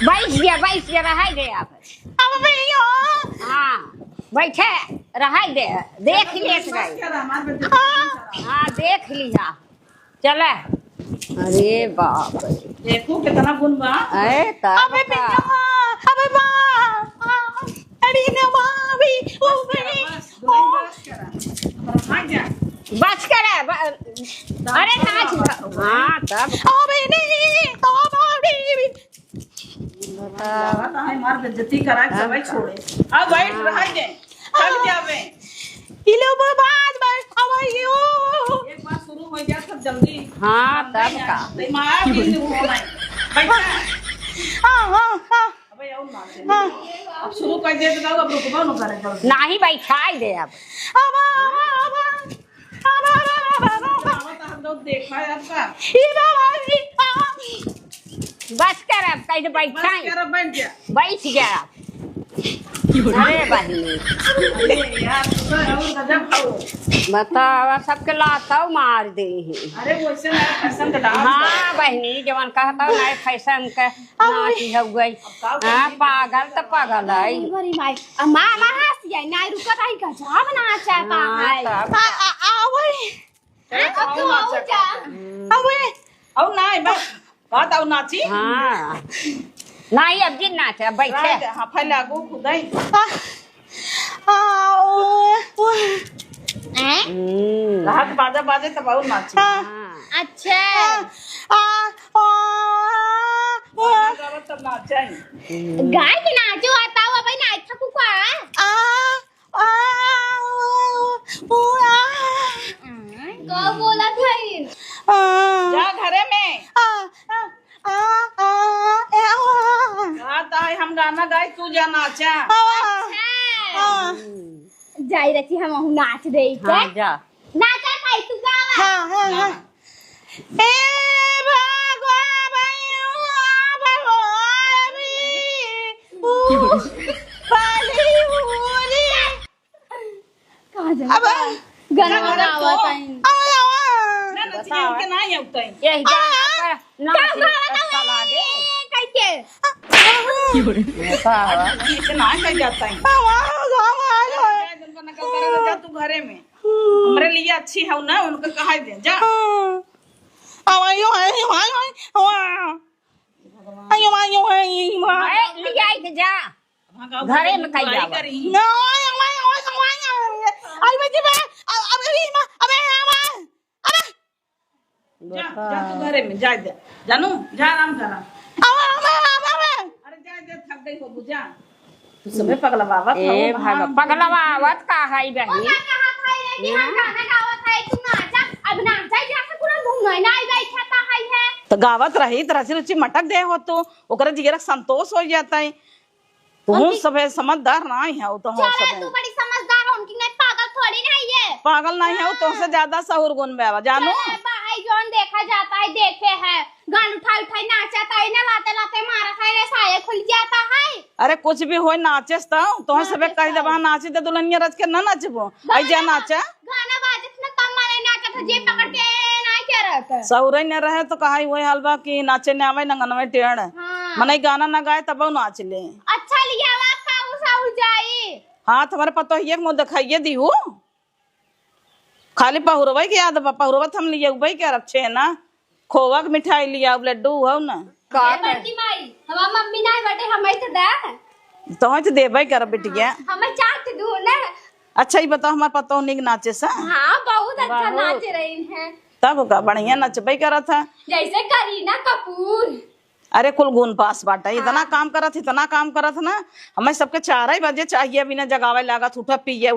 बैठ गया रह गए आप। अब भैया हाँ बैठे रह दे देख लेत गए। हाँ देख लिया चले। अरे बाप रे देखो कितना गुण बा। अरे अबे भैया अबे बा अड़ी ने भाभी ओ बड़ी बच कर अरे नाच। हाँ तब अबे नहीं तो भाभी बता है मार बेइज्जती करा के सब छोड़े। अब बैठ रह दे थक जावे इलो बात बैठ अब आइयो एक बार शुरू हो गया सब जल्दी। हाँ तब का दिमाग ही नहीं हो रहा है बैठ। हां अबे और मार दे अब शुरू कर दे तो अब रुकबा न करे जल्दी नहीं बैठाई दे अब देखा है आपका बस कर अब कैसे बैठाई बैठ गया। अरे बहनी बताओ सबके लाता मार दे। अरे वैसे फैशन का हाँ बहनी जवन कहता नए फैशन के नाची हो गई। हाँ पागल तो पागल है। बड़ी माई मां हंसी ना रुकत आई का जा बना चाहता है। अब तो आओ जा अबे अब ना बस बात आओ नाची। हाँ नहीं अब जिन नाच बैठे। हाँ फैला गो खुदाई रात बाजा बाजे तब और नाची। अच्छा तब नाचा गाय के नाचो आता हो भाई नाच थकू का को बोला था जा घरे में है हम गाना गाए तू जा नाचा। जाई रही हम नाच दे हाँ जा नाचा खाई तू गावा ए भगवा कहां जा अब गाना गावा ताई बताओ के नहीं होतै यही जा नाच अच्छा लागे कैसे ऐसे ना कर जाता है जा तू घरे में हमरे लिए अच्छी है ना उनको कहा दे जा। जा घरे में कहीं जा तू घरे में जा दे जानू जा आराम करा। अरे जा जा थक गई हो बुझा तू सबे पगलवावत ए भागा पगलवावत का है बहनी कहा था रे कि हम गाना गावत है तू नाचा अब नाचा जैसे पूरा घूमना नहीं गई छता है तो गावत रही तरह से रुचि मटक दे हो तो ओकरे जिगरा संतोष हो जाता है। तुम सबे समझदार ना है वो तो हो सब तू बड़ी समझदार हो उनकी नहीं पागल थोड़ी नहीं है पागल नहीं है वो तुमसे ज्यादा सहूर गुण में जानू भाई जोन देखा जाता है देखे है गान उठा उठाई नाचता है ना लाते लाते मारा है रे साये खुल जाता है। अरे कुछ भी हो नाचेस तो सबे कह दे नाचे दे दुल्हनिया रच के ना नाचबो आई जा नाचा गाना बाजत में कम मारे नाचत जे पकड़ के ना के रख सौरे न रहे तो कहा वही हलवा की नाचे ने आवे नंगनवे टेढ़ मने गाना ना गाए तब नाच ले अच्छा लिया वा खाऊ साउ जाई। हाँ तुम्हारे पतो एक मुंह दिखाइए दी हूँ खाली पहुरवा की याद पहुरवा हम लिए भाई क्या रखे है ना खोवा की मिठाई लिया लड्डू हो ना बड़ी माई हमार मम्मी ना बटे हमें तो दे तो देबे कर बिटिया हमें चाट दू ना। अच्छा ही बताओ हमारे पतो निक नाचे सा हाँ बहुत अच्छा नाच रही हैं तब का बढ़िया नचबे करा था जैसे करीना कपूर। अरे कुल गुण पास बाटा इतना काम करत ना हमें सबके 4 बजे चाहिए बिना जगावे लागत उठा पिए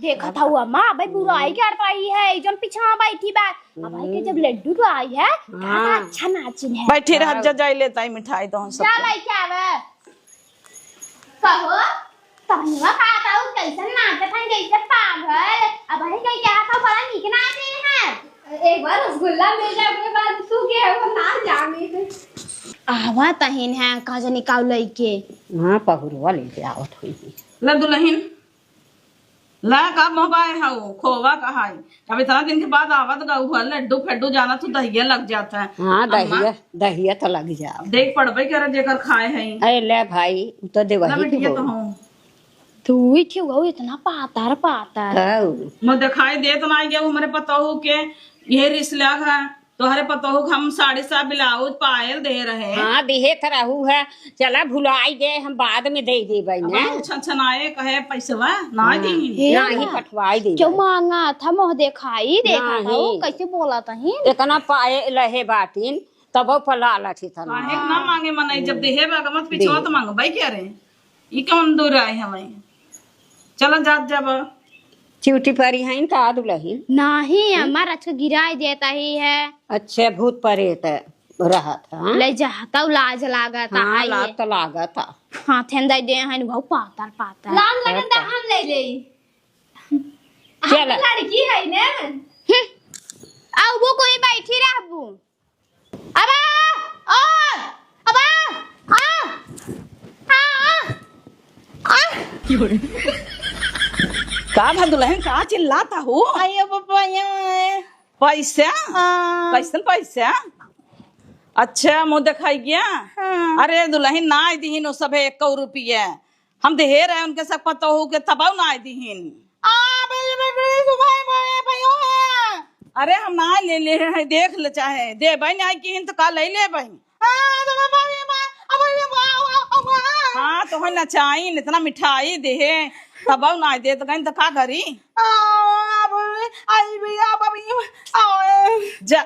देखा था हुआ माँ भाई बुराई कर पाई है जब पीछा बैठी बात भाई के जब लड्डू तो आई है अच्छा नाचिन है बैठी रह जाए लेता है मिठाई तो हम सब क्या लाई क्या है कहो तबला खाता हूँ कैसे नाचता था जैसे पागल अब भाई क्या था बड़ा नीक नाच रहे हैं एक बार रसगुल्ला मिल जाए अपने बाद तू के वो नाच जामे थे आवा तहिन है कहा निकाल लई के हाँ पहुरवा ले आवत हुई ल दुल्हन ला का मोबाइल है वो खोवा का है। अब इतना दिन के बाद आवत गऊ है लड्डू फेड्डू जाना तो दहिया लग जाता है। हाँ दहिया दहिया तो लग जा देख पड़बे कर जेकर खाए है। अरे ले भाई तो दे वही बेटिया के तो हो हूँ तू ही क्यों गो इतना पातर पातर हाउ मैं दिखाई दे तो ना गया हमारे पतोहू के ये रिश्ता है तोहरे पतोहू हम 7.5 ब्लाउज पायल दे रहे हैं। हाँ दिहे तो रहू है चला भुलाई गए हम बाद में दे देबै ने छनछनाए कहे पैसवा ना दी नहीं पठवाई दे जो मांगा था मोह दिखाई देखा था नहीं। वो कैसे बोला था ही इतना पाए लहे बाटिन तब पला लठी था काहे ना मांगे मनाई जब देहे मत पिछवा तो मांगबई क्या रे ई कौन दूर आए हमें चलो जात जब चिवटी परी है का दुलही नहीं हमारा अच्छा गिराई देता ही है अच्छे भूत परेत रहा था ले जाता लाज लागा था हाँ लाग तो लागा था हाथ दे दे हैं बहुत पातर पातर लाज लगा हम ले ले चल लड़की है ना आओ वो कोई बैठी रहबू अब अब का भदुलहन का चिल्लाता हूँ अयो पापा पैसा कैसन पैसा अच्छा मुँह दिखाई गया अरे दुल्हन ना आई दीहिन वो सब 1 रुपया हम देहे रहे उनके सब पता हो के तबाव ना आई दीहिन अरे हम ना ले ले हैं देख ले चाहे दे बहन आई की तो का ले ले बहन हाँ तो है ना चाहिए इतना मिठाई देहे तबाव ना दे तो कहीं तो का करी जा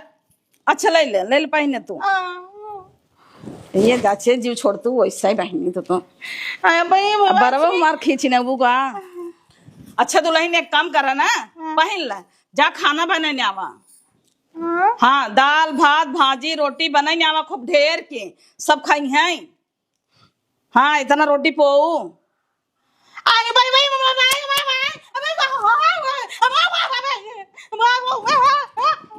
अच्छा ले ले पहने तू ये गाछे जीव छोड़ तू वैसा ही बहनी तो बरवा मार खींची ना बुआ अच्छा दुल्हन एक काम करा ना पहन ला जा खाना बनाने आवा हाँ दाल भात भाजी रोटी बनाने आवा खूब ढेर के सब खाई हैं हाँ इतना रोटी पोऊ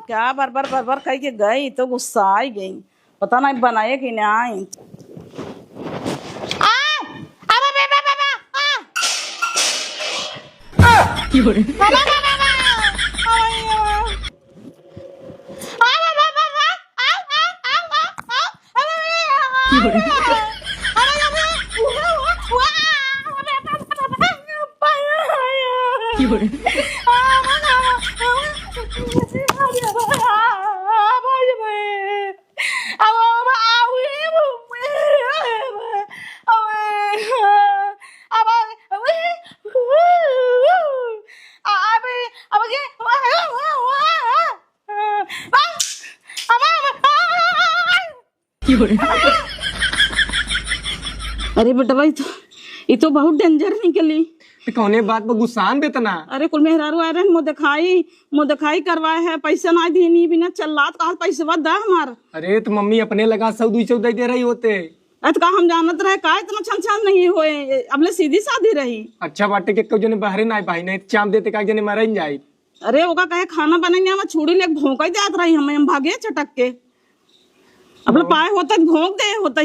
क्या बार बार कह के गई तो गुस्सा आई गई पता नहीं बनाए कि नहीं अरे बेटा भाई तो ये तो बहुत डेंजर निकली तो कौने बात पर गुस्सान बेतना अरे कुल मेहरारू आ रहे मुँह दिखाई करवाए है पैसा ना दी बिना चल रहा कहा पैसा दा हमार अरे तो मम्मी अपने लगा 100-200 दे रही होते तो का हम जानत रहे का इतना छन छन नहीं होए अपने सीधी साधी रही अच्छा बाटे के कजने बाहरे ना भाई नहीं चाम देते का जने मरन जाई अरे ओका कहे खाना बनाने में छुड़ी ले भोंक जात रही हम भागे चटक के अपने पाए होता भोंक दे होता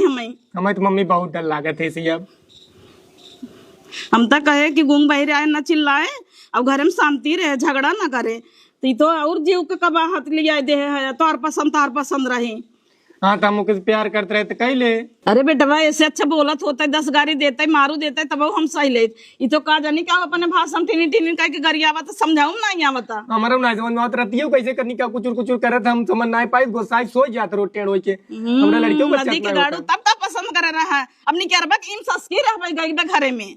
हमें तो मम्मी बहुत डर लागत है इसी अब हम तो कहे कि गुंग बहरे आए ना चिल्लाए अब घर में शांति रहे झगड़ा ना करे तो और जीव के कबा हाथ लिया दे है तार पसंद रही हाँ तो हम प्यार करते रहे तो कह ले अरे बेटा भाई ऐसे अच्छा बोलत होता है 10 गाड़ी देता है मारू देता है तब हम सही ले ये तो का जानी क्या अपने भाषण टीनी टीनी कह के गरियावा तो समझाऊ नहीं आवता हमारा ना समझ में आवत रहती है कैसे करनी का कुछ करत हम समझ ना पाई गोसाई सो जात रो टेढ़ होई के हमरा लड़कियों बच्चा नदी के गाड़ू तब तक पसंद करे रहा है अपनी क्या रबक इन सस्की रहबे गई घरे में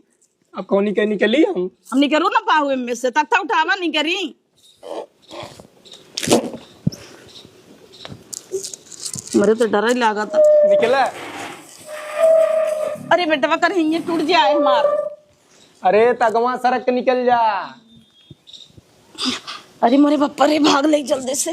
अब कौन के निकली हम नहीं करू ना पाहुए में से तक उठावा नहीं करी मेरे तो डर ही लगा था निकला अरे बेटा कर हिंगे टूट जाए हमार अरे तगवा सड़क निकल जा अरे मोरे बप्पा रे भाग ले जल्दी से